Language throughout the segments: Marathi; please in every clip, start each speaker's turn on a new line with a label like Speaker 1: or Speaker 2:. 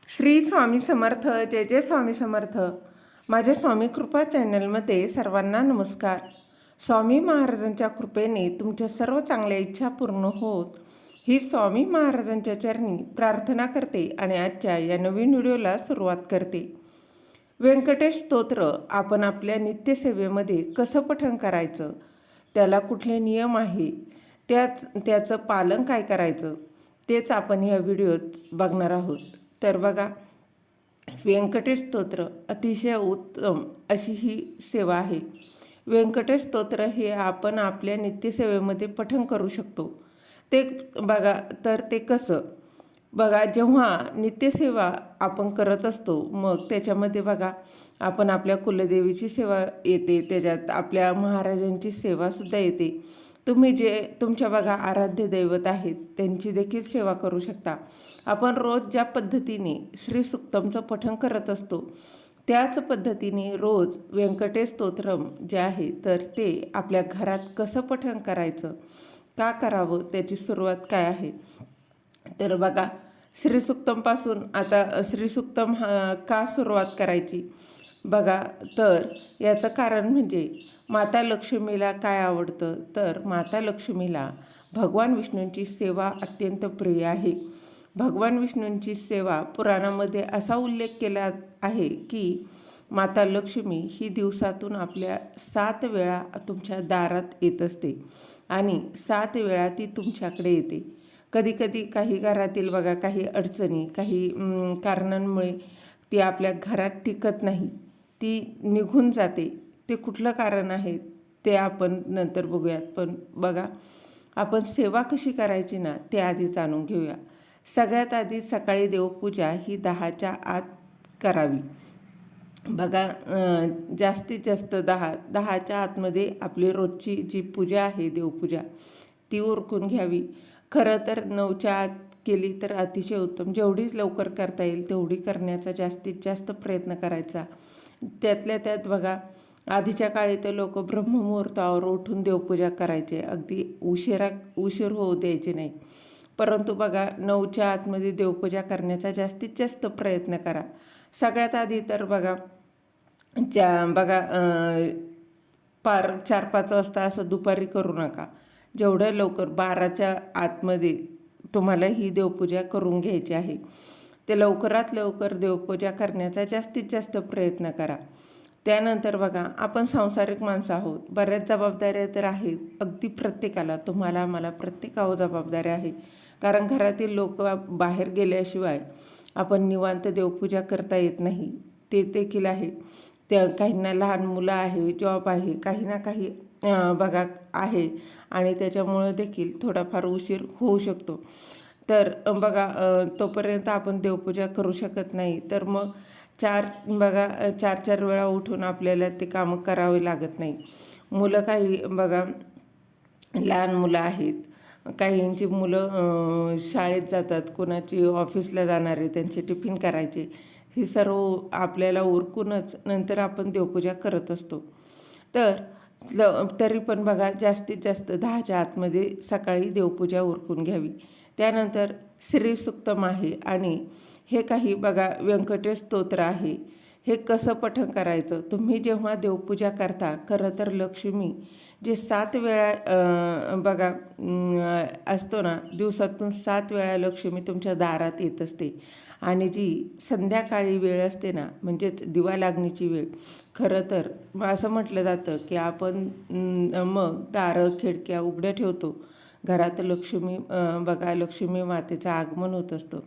Speaker 1: श्री स्वामी समर्थ. जय जय स्वामी समर्थ. माझ्या स्वामी कृपा चॅनलमध्ये सर्वांना नमस्कार. स्वामी महाराजांच्या कृपेने तुमच्या सर्व चांगल्या इच्छा पूर्ण होत ही स्वामी महाराजांच्या चरणी प्रार्थना करते आणि आजच्या या नवीन व्हिडिओला सुरुवात करते. व्यंकटेश स्तोत्र आपण आपल्या नित्यसेवेमध्ये कसं पठण करायचं, त्याला कुठले नियम आहे, त्याचं पालन काय करायचं, तेच आपण या व्हिडिओत बघणार आहोत. तर बघा, व्यंकटेश स्तोत्र अतिशय उत्तम अशी ही सेवा आहे. व्यंकटेश स्तोत्र हे आपण आपल्या नित्यसेवेमध्ये पठण करू शकतो. ते बघा, तर ते कसं बघा, जेव्हा नित्यसेवा आपण करत असतो मग त्याच्यामध्ये बघा, आपण आपल्या कुलदेवीची सेवा येते, त्याच्यात आपल्या महाराजांची सेवासुद्धा येते. तुम्ही जे तुमच्या बघा आराध्य दैवत आहेत त्यांची देखील सेवा करू शकता. आपण रोज ज्या पद्धतीने श्री सुक्तमचं पठण करत असतो त्याच पद्धतीने रोज व्यंकटेश स्तोत्रम जे आहे तर ते आपल्या घरात कसं पठण करायचं, का करावं, त्याची सुरुवात काय आहे. तर बघा, श्रीसुक्तमपासून आता श्रीसुक्तम का सुरुवात करायची बघा, तर याचं कारण म्हणजे माता लक्ष्मीला काय आवडतं, तर माता लक्ष्मीला भगवान विष्णूंची सेवा अत्यंत प्रिय आहे. भगवान विष्णूंची सेवा पुराणामध्ये असा उल्लेख केला आहे की माता लक्ष्मी ही दिवसातून आपल्या 7 वेळा तुमच्या दारात येत असते आणि 7 वेळा ती तुमच्याकडे येते. कधीकधी काही घरातील बघा काही अडचणी, काही कारणांमुळे ती आपल्या घरात टिकत नाही, ती निघून जाते. ते कुठलं कारण आहे ते आपण नंतर बघूयात. पण बघा, आपण सेवा कशी करायची ना ते आधी जाणून घेऊया. सगळ्यात आधी सकाळी देवपूजा ही 10च्या आत करावी. बघा, जास्तीत जास्त 10च्या आतमध्ये आपली रोजची जी पूजा आहे देवपूजा ती उरकून घ्यावी. खरं तर 9च्या आत केली तर अतिशय उत्तम. जेवढी लवकर करता येईल तेवढी करण्याचा जास्तीत जास्त प्रयत्न करायचा. त्यातल्या त्यात बघा, आधीच्या काळी तर लोक ब्रह्ममुहूर्तावर उठून देवपूजा करायचे, अगदी उशीर होऊ द्यायचे नाही. परंतु बघा, 9च्या आतमध्ये देवपूजा करण्याचा जास्तीत जास्त प्रयत्न करा. सगळ्यात आधी तर बघा बघा 4-5 वाजता असं दुपारी करू नका. जेवढं लवकर 12च्या आतमध्ये तुम्हाला ही देवपूजा करून घ्यायची आहे ते लवकरात लवकर देवपूजा करण्याचा जास्तीत जास्त प्रयत्न करा. त्यानंतर बघा, आपण सांसारिक माणसं आहोत, बऱ्याच जबाबदाऱ्या तर आहेत अगदी प्रत्येकाला, तुम्हाला मला प्रत्येकावर जबाबदारी आहे. कारण घरातील लोक बाहेर गेल्याशिवाय आपण निवांत देवपूजा करता येत नाही, ते देखील आहे. त्या काहींना लहान मुलं आहे, जॉब आहे, काही ना काही बघा आहे आणि त्याच्यामुळं देखील थोडाफार उशीर होऊ शकतो. तर बघा, तोपर्यंत आपण देवपूजा करू शकत नाही. तर मग 4 वेळा उठून आपल्याला ते कामं करावे लागत नाही. मुलं काही बघा, लहान मुलं आहेत, काहींची मुलं शाळेत जातात, कोणाची ऑफिसला जाणारे, त्यांचे टिफिन करायचे, ही सर्व आपल्याला उरकूनच नंतर आपण देवपूजा करत असतो. तरी पण बघा, जास्तीत जास्त 10च्या आतमध्ये सकाळी देवपूजा उरकून घ्यावी. त्यानंतर श्रीसुक्तम आहे आणि हे काही बघा व्यंकटेश स्तोत्र आहे. हे कसं पठण करायचं, तुम्ही जेव्हा देवपूजा करता, खरं तर लक्ष्मी जे 7 वेळा बघा असतो ना, दिवसातून 7 वेळा लक्ष्मी तुमच्या दारात येत असते आणि जी संध्याकाळी वेळ असते ना, म्हणजेच दिवा लागणीची वेळ, खरं तर असं म्हटलं जातं की आपण मग दारं खिडक्या उघड्या ठेवतो. घरात लक्ष्मी बघा, लक्ष्मी मातेचं आगमन होत असतं.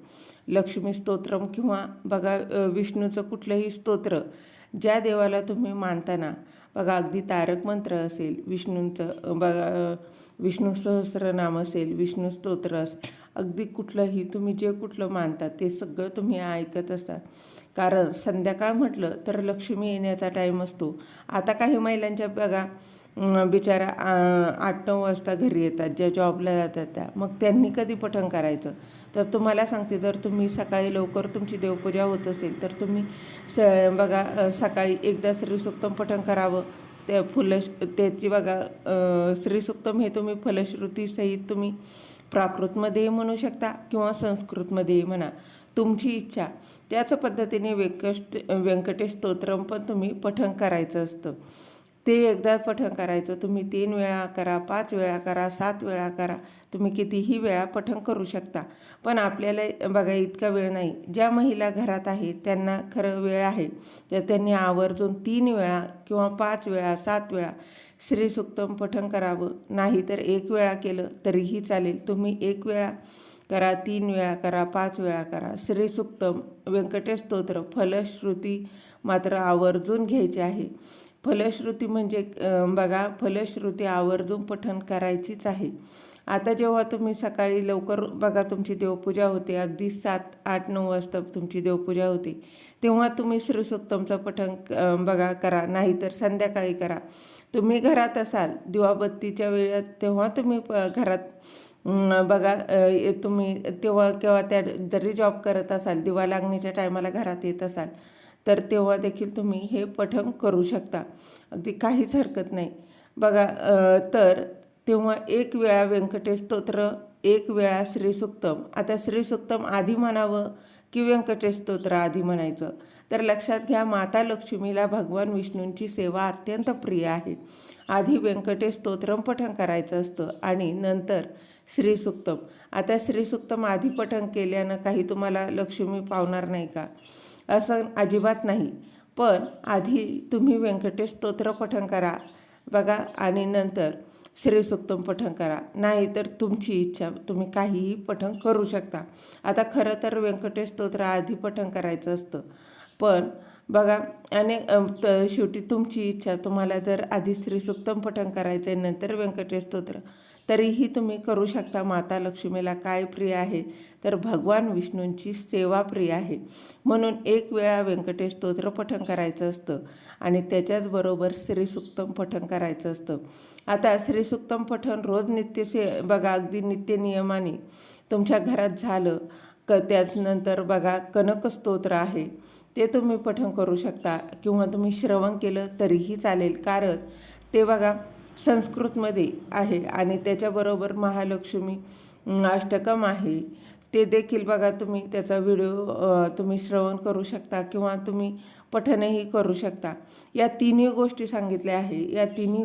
Speaker 1: लक्ष्मी स्तोत्रम किंवा बघा विष्णूचं कुठलंही स्तोत्र ज्या देवाला तुम्ही मानता ना, बघा अगदी तारक मंत्र असेल, विष्णूंचं बघा विष्णू सहस्रनाम असेल, विष्णू स्तोत्र असेल, अगदी कुठलंही तुम्ही जे कुठलं मानता ते सगळं तुम्ही ऐकत असता. कारण संध्याकाळ म्हटलं तर लक्ष्मी येण्याचा टाईम असतो. आता काही महिलांच्या बघा बिचारा 8-9 वाजता घरी येतात, ज्या जॉबला जातात त्या, मग त्यांनी कधी पठण करायचं. तर तुम्हाला सांगते, जर तुम्ही सकाळी लवकर तुमची देवपूजा होत असेल तर तुम्ही बघा सकाळी एकदा श्रीसुक्तम पठण करावं. त्याची बघा श्रीसुक्तम हे तुम्ही फलश्रुतीसहित तुम्ही प्राकृतमध्येही म्हणू शकता किंवा संस्कृतमध्येही म्हणा. तुमची इच्छा त्याच पद्धतीने व्यंकटेश स्तोत्रम पण तुम्ही पठण करायचं असतं. ते एकदा पठण करायचं. तुम्ही 3 वेळा करा, 5 वेळा करा, 7 वेळा करा, तुम्ही कितीही वेळा पठण करू शकता. पण आपल्याला बघा इतका वेळ नाही. ज्या महिला घरात आहेत त्यांना खरं वेळ आहे तर त्यांनी आवर्जून 3 वेळा किंवा 5 वेळा 7 वेळा श्रीसूक्तम पठण करावं. नाही तर 1 वेळा केलं तरीही चालेल. तुम्ही 1 वेळा करा, 3 वेळा करा, 5 वेळा करा. श्रीसूक्तम व्यंकटेश स्तोत्र फलश्रुती मात्र आवर्जून घ्यायची आहे. फलश्रुती म्हणजे बघा फलश्रुती आवर्जून पठण करायचीच आहे. आता जेव्हा तुम्ही सकाळी लवकर बघा तुमची देवपूजा होते, अगदी 7, 8, 9 वाजता तुमची देवपूजा होते, तेव्हा तुम्ही श्रीसूक्तमचं पठण बघा करा. नाहीतर संध्याकाळी करा. तुम्ही घरात असाल दिवाबत्तीच्या वेळेत तेव्हा तुम्ही घरात बघा तुम्ही तेव्हा केव्हा त्या जरी जॉब करत असाल दिवा लागण्याच्या टायमाला घरात येत असाल तर तेव्हा देखील तुम्ही हे पठण करू शकता. अगदी काहीच हरकत नाही. बघा तर तेव्हा 1 वेळा व्यंकटेश स्तोत्र, 1 वेळा श्रीसूक्तम. आता श्रीसूक्तम आधी म्हणावं की व्यंकटेश स्तोत्र आधी म्हणायचं? तर लक्षात घ्या, माता लक्ष्मीला भगवान विष्णूंची सेवा अत्यंत प्रिय आहे. आधी व्यंकटेश स्तोत्रम पठण करायचं असतं आणि नंतर श्रीसूक्तम. आता श्रीसूक्तम आधी पठण केल्यानं काही तुम्हाला लक्ष्मी पावणार नाही का? असं अजिबात नाही. पण आधी तुम्ही व्यंकटेश स्तोत्र पठण करा बघा आणि नंतर श्रीसूक्तम पठण करा. नाही तर तुमची इच्छा, तुम्ही काहीही पठण करू शकता. आता खरं तर व्यंकटेश स्तोत्र आधी पठण करायचं असतं. पण बघा आणि शेवटी तुमची इच्छा. तुम्हाला जर आधी श्रीसूक्तम पठण करायचं आहे नंतर व्यंकटेश स्तोत्र तरीही तुम्ही करू शकता. माता लक्ष्मीला काय प्रिय आहे तर भगवान विष्णूंची सेवा प्रिय आहे. म्हणून 1 वेळा व्यंकटेश स्तोत्र पठण करायचं असतं आणि त्याच्याचबरोबर श्रीसूक्तम पठण करायचं असतं. आता श्रीसूक्तम पठण रोज बघा अगदी नित्य नियमाने तुमच्या घरात झालं त्याचनंतर बघा कनक स्तोत्र आहे ते तुम्ही पठण करू शकता किंवा तुम्ही श्रवण केलं तरीही चालेल. कारण ते बघा संस्कृतमध्ये आहे आणि त्याच्याबरोबर महालक्ष्मी अष्टकम आहे. ते देखील बघा तुम्ही त्याचा व्हिडिओ तुम्ही श्रवण करू शकता किंवा तुम्ही पठणही करू शकता. या तिन्ही गोष्टी सांगितल्या आहे. या तिन्ही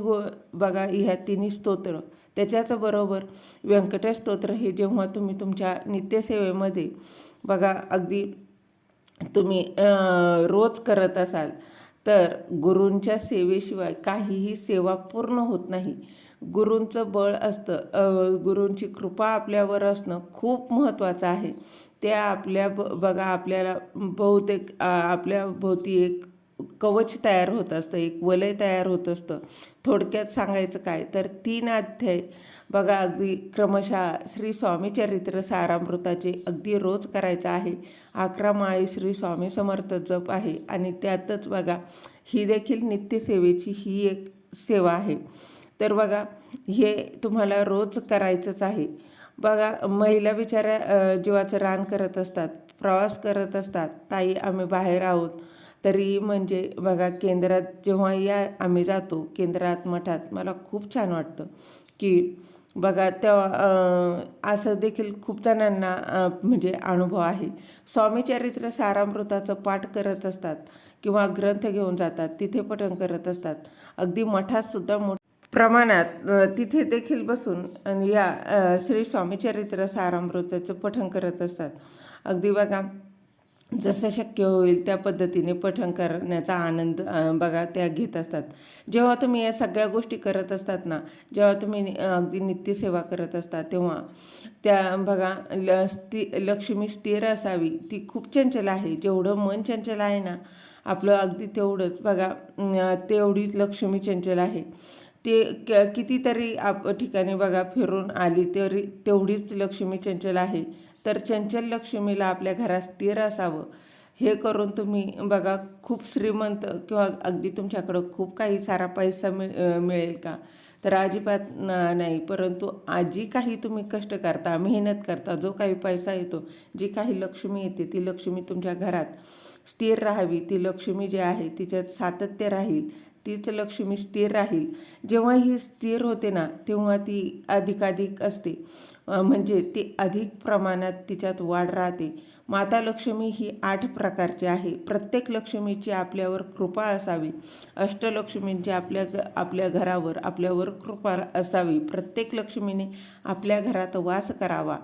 Speaker 1: बघा ह्या तिन्ही स्तोत्र त्याच्याचबरोबर व्यंकटेश स्तोत्र हे जेव्हा तुम्ही तुमच्या नित्यसेवेमध्ये बघा अगदी तुम्ही रोज करत असाल तर गुरूंच्या सेवेशिवाय काहीही सेवा पूर्ण होत नाही. गुरूंचं बळ असतं, गुरूंची कृपा आपल्यावर असणं खूप महत्त्वाचं आहे. त्या बघा आपल्याला बहुतेक आपल्या भोवती एक कवच तयार होत असतं, एक वलय तयार होत असतं. थोडक्यात सांगायचं काय तर 3 अध्याय बघा अगदी क्रमशः श्री स्वामी चरित्र सारामृताचे अगदी रोज करायचं आहे. 11 माळी श्री स्वामी समर्थ जप आहे आणि त्यातच बघा ही देखील नित्यसेवेची ही एक सेवा आहे. तर बघा हे तुम्हाला रोज करायचंच आहे. बघा महिला बिचाऱ्या जीवाचं रान करत असतात, प्रवास करत असतात. ताई आम्ही बाहेर आहोत तरी म्हणजे बघा केंद्रात जेव्हा आम्ही जातो केंद्रात मठात मला खूप छान वाटतं की बघा तेव्हा असं देखील खूप जणांना म्हणजे अनुभव आहे. स्वामी चरित्र सारामृताचं पाठ करत असतात किंवा ग्रंथ घेऊन जातात, तिथे पठण करत असतात. अगदी मठात सुद्धा प्रमाणात तिथे देखील बसून या श्री स्वामीचरित्र सारामृताचं पठण करत असतात. अगदी बघा जसं शक्य होईल त्या पद्धतीने पठण करण्याचा आनंद बघा त्या घेत असतात. जेव्हा तुम्ही या सगळ्या गोष्टी करत असतात ना, जेव्हा तुम्ही अगदी नित्यसेवा करत असतात तेव्हा त्या बघा लक्ष्मी स्थिर असावी. ती खूप चंचल आहे. जेवढं मन चंचल आहे ना आपलं अगदी तेवढंच बघा तेवढीच लक्ष्मी चंचल आहे. ते कितीतरी ठिकाणी बघा फिरून आली तरी तेवढीच लक्ष्मी चंचल आहे. तर चंचल लक्ष्मीला आपल्या घरात स्थिर असावं हे करून तुम्ही बघा खूप श्रीमंत किंवा अगदी तुमच्याकडं खूप काही सारा पैसा मिळेल का तर अजिबात नाही. परंतु जी काही तुम्ही कष्ट करता, मेहनत करता, जो काही पैसा येतो, जी काही लक्ष्मी येते ती लक्ष्मी तुमच्या घरात स्थिर राहावी. ती लक्ष्मी जी आहे तिच्यात सातत्य राहील. तीच लक्ष्मी स्थिर राहील. जेव्हा ही स्थिर होते ना तेव्हा ती अधिकाधिक असते, म्हणजे ती अधिक प्रमाणात तिच्यात वाढ राहते. माता लक्ष्मी ही 8 प्रकारची आहे. प्रत्येक लक्ष्मीची आपल्यावर कृपा असावी. अष्टलक्ष्मींची आपल्या घरावर आपल्यावर कृपा असावी. प्रत्येक लक्ष्मीने आपल्या घरात वास करावा.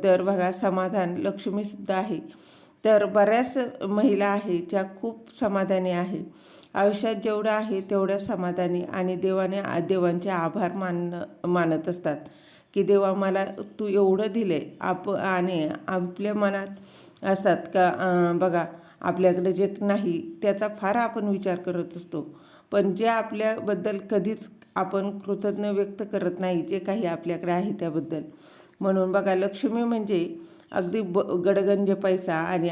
Speaker 1: तर बघा, समाधान लक्ष्मीसुद्धा आहे. तर बऱ्याच महिला आहे ज्या खूप समाधानी आहे. आयुष्यात जेवढं आहे तेवढ्या समाधानी आणि देवांचे आभार मानत असतात की देवा मला तू एवढं दिले. आणि आपल्या मनात असतात का बघा, आपल्याकडे जे नाही त्याचा फार आपण विचार करत असतो, पण जे आपल्याबद्दल कधीच आपण कृतज्ञ व्यक्त करत नाही जे काही आपल्याकडे आहे त्याबद्दल. म्हणून बघा, लक्ष्मी म्हणजे अगदी गडगंज पैसा. आणि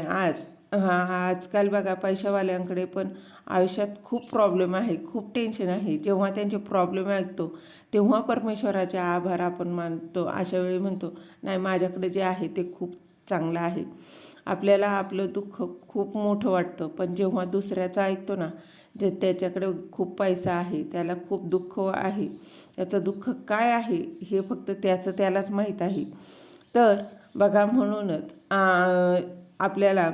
Speaker 1: आजकाल बघा, पैशावाल्यांकडे पण आयुष्यात खूप प्रॉब्लेम आहे, खूप टेन्शन आहे. जेव्हा त्यांचे प्रॉब्लेम ऐकतो तेव्हा परमेश्वराचे आभार आपण मानतो. अशा वेळी म्हणतो नाही, माझ्याकडे जे आहे ते खूप चांगलं आहे. आपल्याला आपलं दुःख खूप मोठं वाटतं, पण जेव्हा दुसऱ्याचं ऐकतो ना, जे त्याच्याकडे खूप पैसा आहे, त्याला खूप दुःख आहे, त्याचं दुःख काय आहे हे फक्त त्यालाच माहीत आहे. तर बघा, म्हणूनच आपल्याला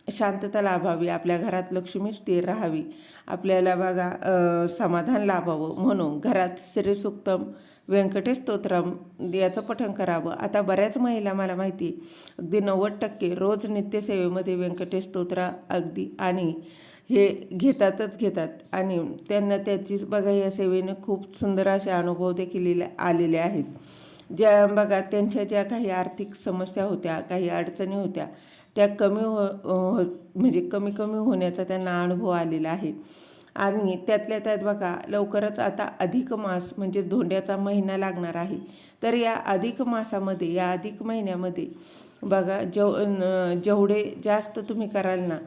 Speaker 1: शांतता लाभावी, आपल्या घरात लक्ष्मी स्थिर राहावी, आपल्याला बघा समाधान लाभावं म्हणून घरात श्रीसूक्तम, व्यंकटेश स्तोत्रम याचं पठण करावं. आता बऱ्याच महिला, मला माहिती आहे, अगदी 90% रोज नित्यसेवेमध्ये व्यंकटेश स्तोत्र अगदी आणि हे घेतात आणि त्यांना त्याची बघा या सेवेने खूप सुंदर असे अनुभव देखील आलेले आहेत. ज्या बघा, त्यांच्या ज्या काही आर्थिक समस्या होत्या, काही अडचणी होत्या, त्या म्हणजे कमी होण्याचा त्यांना अनुभव आलेला आहे. आणि त्यातल्या त्यात बघा, लवकरच आता अधिक मास म्हणजे धोंड्याचा महिना लागणार आहे. तर या अधिक मासामध्ये, या अधिक महिन्यामध्ये बघा, जेवढे जास्त तुम्ही कराल ना,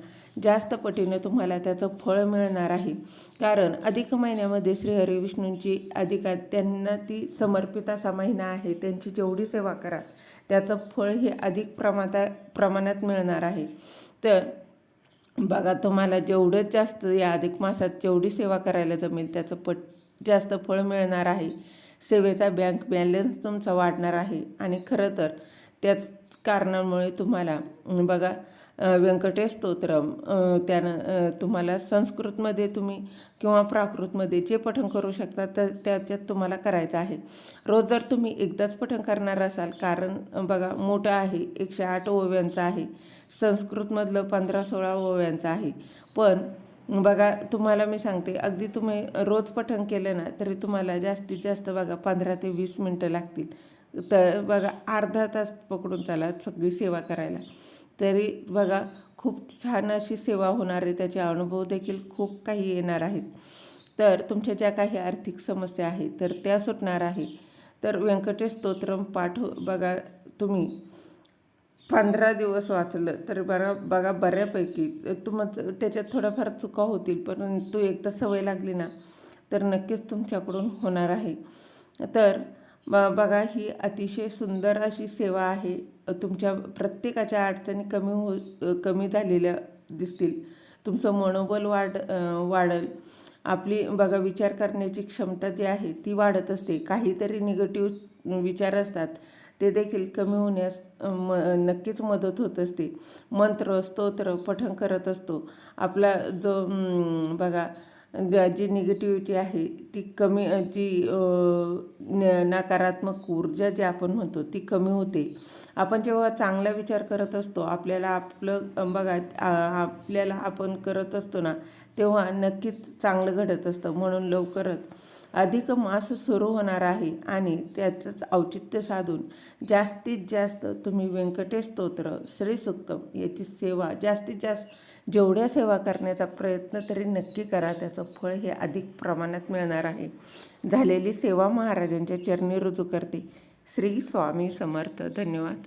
Speaker 1: जास्त पटीनं तुम्हाला त्याचं फळ मिळणार आहे. कारण अधिक महिन्यामध्ये श्रीहरी विष्णूंची त्यांना ती समर्पित असा महिना आहे. त्यांची जेवढी सेवा करा त्याचं फळ हे अधिक प्रमाणात मिळणार आहे. तर बघा, तुम्हाला जेवढं जास्त या अधिक मासात जेवढी सेवा करायला जमेल त्याचं जास्त फळ मिळणार आहे. सेवेचा बँक बॅलन्स तुमचा वाढणार आहे. आणि खरं तर त्याच कारणामुळे तुम्हाला बघा, व्यंकटेश स्तोत्रम त्यानं तुम्हाला संस्कृतमध्ये तुम्ही किंवा प्राकृतमध्ये जे पठण करू शकता तर त्याच्यात तुम्हाला करायचं आहे. रोज जर तुम्ही एकदाच पठण करणार असाल, कारण बघा मोठं आहे, 108 ओव्यांचं आहे, संस्कृतमधलं 15-16 ओव्यांचं आहे. पण बघा, तुम्हाला मी सांगते, अगदी तुम्ही रोज पठण केलं ना तरी तुम्हाला जास्तीत जास्त बघा 15 ते 20 मिनटं लागतील. तर बघा, अर्धा तास पकडून चाला सगळी सेवा करायला, तरी बघा खूप छान अशी सेवा होणार आहे. त्याचे अनुभव देखील खूप काही येणार आहेत. तर तुमच्या ज्या काही आर्थिक समस्या आहेत तर त्या सुटणार आहे. तर व्यंकटेश स्तोत्रम बघा, तुम्ही 15 दिवस वाचलं तर बघा बऱ्यापैकी त्याच्यात थोड्याफार चुका होतील, परंतु एकदा सवय लागली ना तर नक्कीच तुमच्याकडून होणार आहे. तर बघा, ही अतिशय सुंदर अशी सेवा आहे. तुमच्या प्रत्येकाच्या अडचणी कमी झालेल्या दिसतील. तुमचं मनोबल वाढेल. आपली बघा, विचार करण्याची क्षमता जी आहे ती वाढत असते. काहीतरी निगेटिव्ह विचार असतात ते देखील कमी होण्यास नक्कीच मदत होत असते. मंत्र, स्तोत्र पठण करत असतो. आपला जो बघा, जी निगेटिव्हिटी आहे ती कमी, जी नकारात्मक ऊर्जा जी आपण म्हणतो ती कमी होते. आपण जेव्हा चांगला विचार करत असतो, आपल्याला आपण करत असतो ना, तेव्हा नक्कीच चांगलं घडत असतं. म्हणून लवकरच अधिक मास सुरू होणार आहे आणि त्याचंच औचित्य साधून जास्तीत जास्त तुम्ही व्यंकटेश स्तोत्र, श्रीसूक्तम याची सेवा जास्तीत जास्त जेवढ्या सेवा करण्याचा प्रयत्न तरी नक्की करा. त्याचं फळ हे अधिक प्रमाणात मिळणार आहे. झालेली सेवा महाराजांच्या चरणी रुजू करते. श्री स्वामी समर्थ. धन्यवाद.